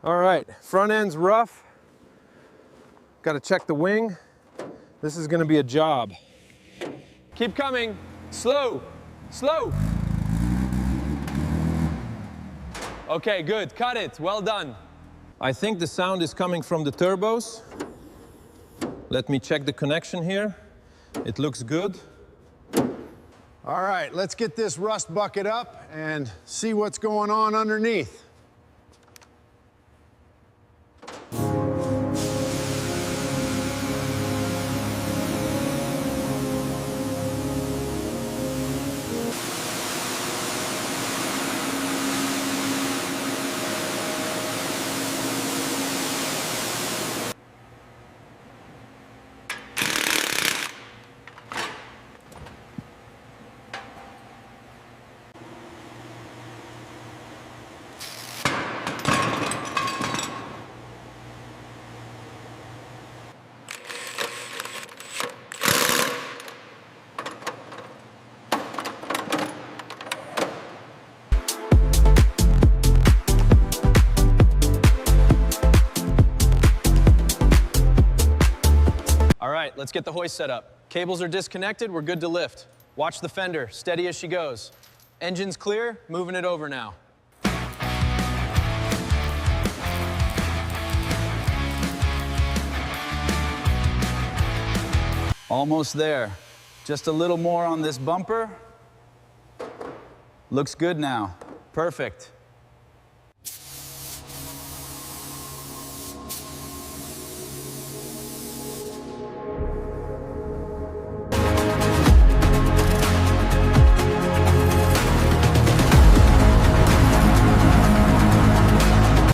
All right, front end's rough. Got to check the wing. This is going to be a job. Keep coming. Slow, slow. Okay, good. Cut it. Well done. I think the sound is coming from the turbos. Let me check the connection here. It looks good. All right, let's get this rust bucket up and see what's going on underneath. All right, let's get the hoist set up. Cables are disconnected, we're good to lift. Watch the fender, steady as she goes. Engine's clear, moving it over now. Almost there. Just a little more on this bumper. Looks good now. Perfect.